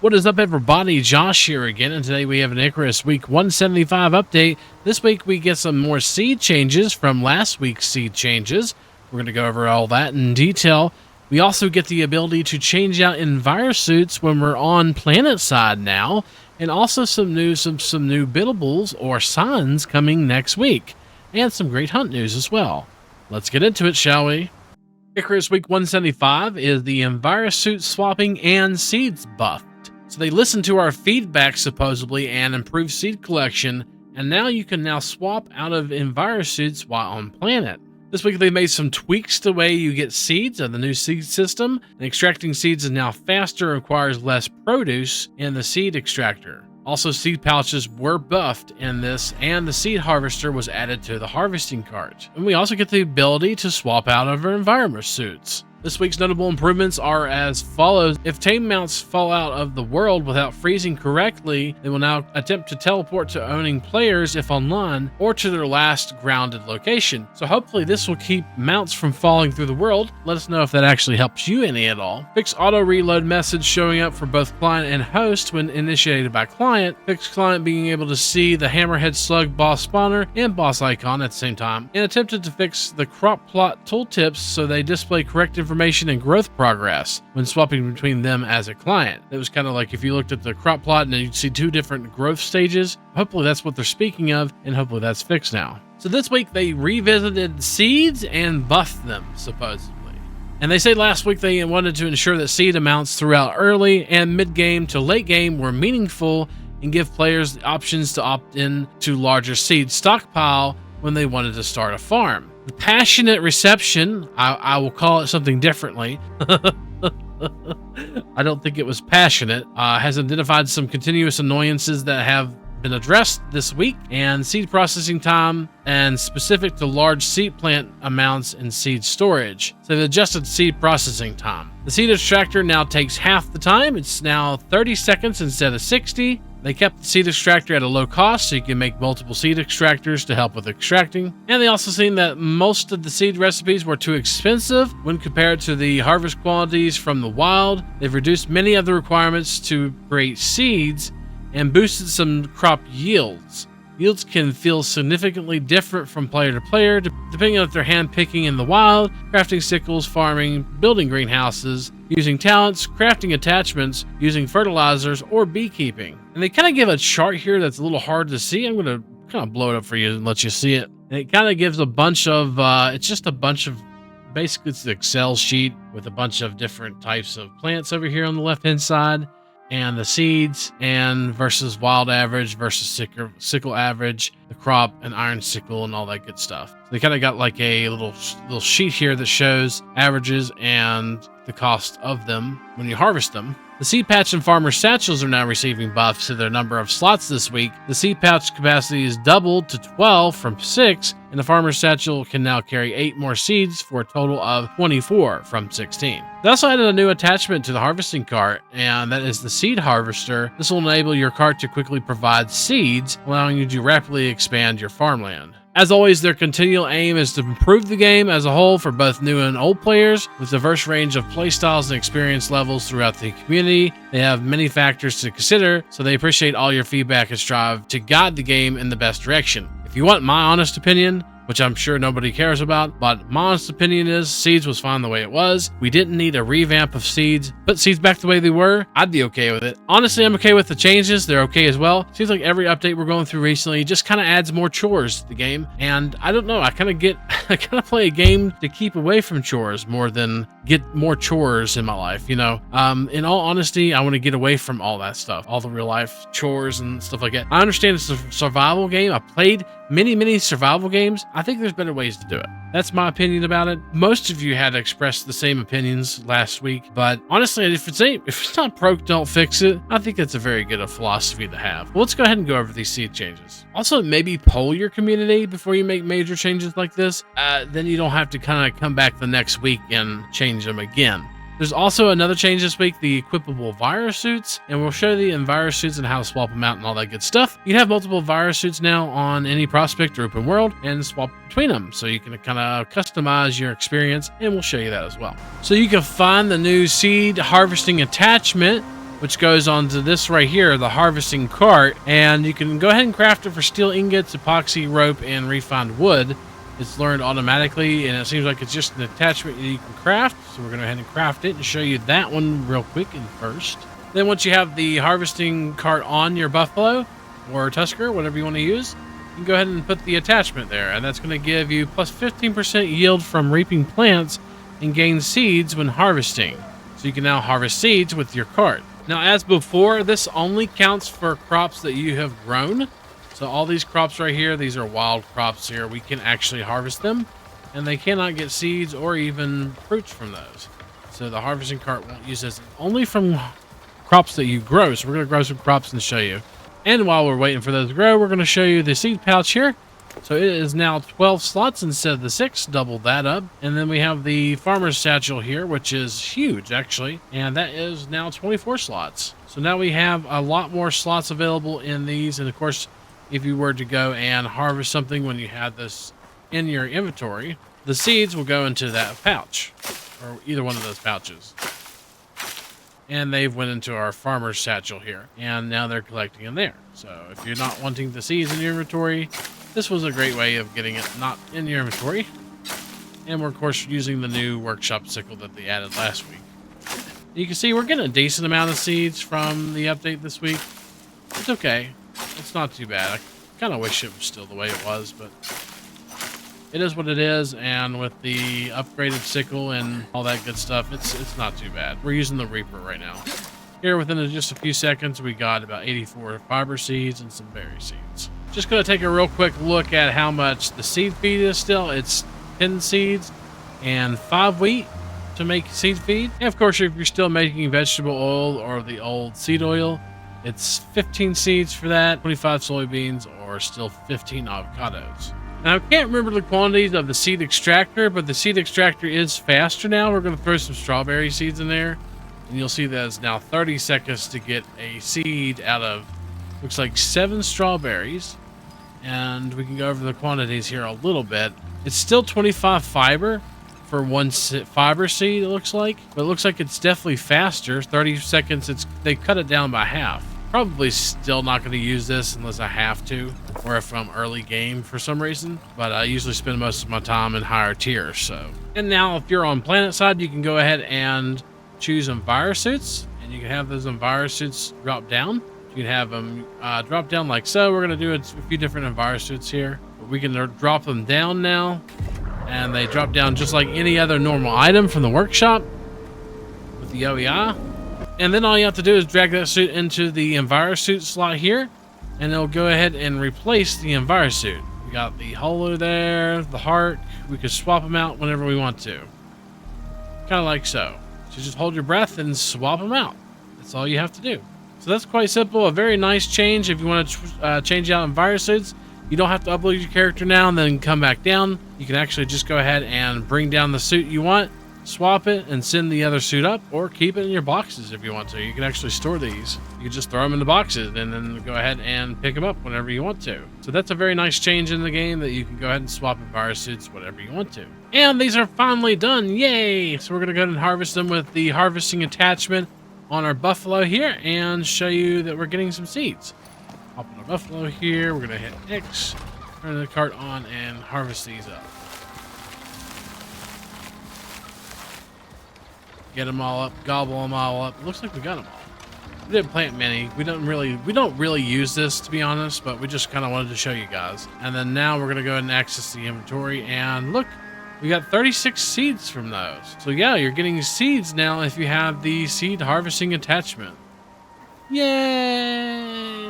What is up, everybody? Josh here again, and today we have an Icarus Week 175 update. This week we get some more seed changes from last week's seed changes. We're going to go over all that in detail. We also get the ability to change out Envirosuits when we're on planet side now, and also some new bidables or signs coming next week, and some great hunt news as well. Let's get into it, shall we? Icarus Week 175 is the Envirosuit swapping and seeds buff. So they listened to our feedback supposedly and improved seed collection, and now you can now swap out of Envirosuits while on planet. This week they made some tweaks to the way you get seeds of the new seed system, and extracting seeds is now faster and requires less produce in the seed extractor. Also, seed pouches were buffed in this, and the seed harvester was added to the harvesting cart. And we also get the ability to swap out of our Envirosuits. This week's notable improvements are as follows. If tame mounts fall out of the world without freezing correctly, they will now attempt to teleport to owning players if online, or to their last grounded location. So hopefully this will keep mounts from falling through the world. Let us know if that actually helps you any at all. Fix auto reload message showing up for both client and host when initiated by client. Fix client being able to see the hammerhead slug boss spawner and boss icon at the same time. And attempted to fix the crop plot tooltips so they display correct information and growth progress when swapping between them as a client. It was kind of like if you looked at the crop plot and you'd see two different growth stages. Hopefully that's what they're speaking of, and hopefully that's fixed now. So this week they revisited seeds and buffed them, supposedly. And they say last week they wanted to ensure that seed amounts throughout early and mid-game to late game were meaningful and give players the options to opt in to larger seed stockpile when they wanted to start a farm. The passionate reception, I will call it something differently. I don't think it was passionate, has identified some continuous annoyances that have been addressed this week, and seed processing time, and specific to large seed plant amounts and seed storage. So they've adjusted seed processing time. The seed extractor now takes half the time. It's now 30 seconds instead of 60. They kept the seed extractor at a low cost so you can make multiple seed extractors to help with extracting. And they also seen that most of the seed recipes were too expensive when compared to the harvest quantities from the wild. They've reduced many of the requirements to create seeds and boosted some crop yields. Yields can feel significantly different from player to player, depending on if they're hand-picking in the wild, crafting sickles, farming, building greenhouses, using talents, crafting attachments, using fertilizers, or beekeeping. And they kind of give a chart here that's a little hard to see. I'm going to kind of blow it up for you and let you see it. And it kind of gives a bunch of, it's just a bunch of, basically it's the Excel sheet with a bunch of different types of plants over here on the left-hand side, and the seeds, and versus wild average versus sickle average, the crop and iron sickle and all that good stuff. So they kind of got like a little sheet here that shows averages and the cost of them when you harvest them. The seed pouch and farmer satchels are now receiving buffs to their number of slots this week. The seed pouch capacity is doubled to 12 from 6, and the farmer satchel can now carry 8 more seeds for a total of 24 from 16. They also added a new attachment to the harvesting cart, and that is the seed harvester. This will enable your cart to quickly provide seeds, allowing you to rapidly expand your farmland. As always, their continual aim is to improve the game as a whole for both new and old players, with a diverse range of playstyles and experience levels throughout the community. They have many factors to consider, so they appreciate all your feedback and strive to guide the game in the best direction. If you want my honest opinion, which I'm sure nobody cares about, but my honest opinion is seeds was fine the way it was. We didn't need a revamp of seeds. Put seeds back the way they were, I'd be okay with it. Honestly, I'm okay with the changes. They're okay as well. Seems like every update we're going through recently just kind of adds more chores to the game. And I don't know, I kind of play a game to keep away from chores more than get more chores in my life, you know? In all honesty, I want to get away from all that stuff, all the real life chores and stuff like that. I understand it's a survival game. I played many not games. I think there's better ways to do it. That's my opinion about it. Most of you had expressed the same opinions last week, but honestly, if it's not broke, don't fix it. I think that's a very good philosophy to have. Well, let's go ahead and go over these seed changes. Also, maybe poll your community before you make major changes like this. Then you don't have to kind of come back the next week and change them again. There's also another change this week, the equipable Envirosuits, and we'll show the Envirosuits and how to swap them out and all that good stuff. You have multiple Envirosuits now on any prospect or open world and swap between them, so you can kind of customize your experience, and we'll show you that as well. So you can find the new seed harvesting attachment which goes onto this right here, the harvesting cart, and you can go ahead and craft it for steel ingots, epoxy rope, and refined wood. It's learned automatically, and it seems like it's just an attachment that you can craft. So we're going to go ahead and craft it and show you that one real quick and first. Then once you have the harvesting cart on your buffalo or tusker, whatever you want to use, you can go ahead and put the attachment there, and that's going to give you plus 15% yield from reaping plants and gain seeds when harvesting. So you can now harvest seeds with your cart. Now, as before, this only counts for crops that you have grown. So all these crops right here, these are wild crops here. We can actually harvest them, and they cannot get seeds or even fruits from those. So the harvesting cart won't use this, only from crops that you grow. So we're going to grow some crops and show you. And while we're waiting for those to grow, we're going to show you the seed pouch here. So it is now 12 slots instead of the 6, double that up. And then we have the farmer's satchel here, which is huge actually. And that is now 24 slots. So now we have a lot more slots available in these. And of course, if you were to go and harvest something when you had this in your inventory, the seeds will go into that pouch or either one of those pouches. And they've went into our farmer's satchel here. And now they're collecting in there. So if you're not wanting the seeds in your inventory, this was a great way of getting it not in your inventory. And we're, of course, using the new workshop sickle that they added last week. You can see we're getting a decent amount of seeds from the update this week. It's okay. It's not too bad. I kind of wish it was still the way it was, but it is what it is. And with the upgraded sickle and all that good stuff, it's not too bad. We're using the Reaper right now. Here, within just a few seconds, we got about 84 fiber seeds and some berry seeds. Just going to take a real quick look at how much the seed feed is still. It's 10 seeds and 5 wheat to make seed feed. And of course, if you're still making vegetable oil or the old seed oil, it's 15 seeds for that, 25 soybeans, or still 15 avocados. Now, I can't remember the quantities of the seed extractor, but the seed extractor is faster now. We're going to throw some strawberry seeds in there, and you'll see that it's now 30 seconds to get a seed out of, looks like 7 strawberries. And we can go over the quantities here a little bit. It's still 25 fiber for one fiber seed, it looks like. But it looks like it's definitely faster. 30 seconds, they cut it down by half. Probably still not going to use this unless I have to, or if I'm early game for some reason. But I usually spend most of my time in higher tiers, so. And now if you're on planet side, you can go ahead and choose Envirosuits, and you can have those Envirosuits drop down. You can have them drop down like so. We're going to do a few different Envirosuits here. But we can drop them down now. And they drop down just like any other normal item from the workshop with the OEI. And then all you have to do is drag that suit into the Envirosuit slot here. And it'll go ahead and replace the Envirosuit. We got the holo there, the heart. We could swap them out whenever we want to. Kind of like so. So just hold your breath and swap them out. That's all you have to do. So that's quite simple. A very nice change if you want to change out Envirosuits. You don't have to upload your character now and then come back down. You can actually just go ahead and bring down the suit you want, swap it, and send the other suit up, or keep it in your boxes if you want to. You can actually store these. You can just throw them in the boxes and then go ahead and pick them up whenever you want to. So that's a very nice change in the game that you can go ahead and swap Envirosuits whatever you want to. And these are finally done. Yay! So we're going to go ahead and harvest them with the harvesting attachment on our buffalo here and show you that we're getting some seeds. Hop on our buffalo here. We're going to hit X, turn the cart on, and harvest these up. Get them all up, gobble them all up. Looks like we got them all. We didn't plant many. We don't really use this, to be honest, but we just kind of wanted to show you guys. And then now we're going to go ahead and access the inventory, and look, we got 36 seeds from those. So yeah, you're getting seeds now if you have the seed harvesting attachment. Yay!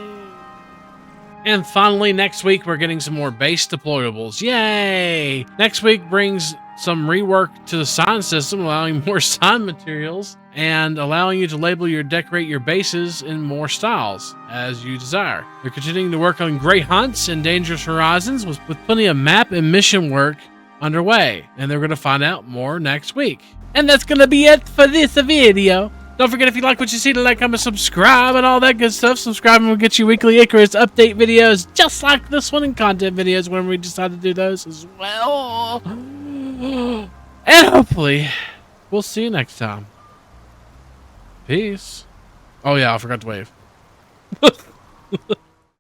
And finally, next week, we're getting some more base deployables. Yay! Next week brings some rework to the sign system, allowing more sign materials and allowing you to decorate your bases in more styles as you desire. They're continuing to work on Great Hunts and Dangerous Horizons with plenty of map and mission work underway, and they're going to find out more next week. And that's going to be it for this video. Don't forget, if you like what you see, to like, comment, subscribe, and all that good stuff. Subscribing will get you weekly Icarus update videos just like this one, and content videos when we decide to do those as well. And hopefully, we'll see you next time. Peace. Oh yeah, I forgot to wave.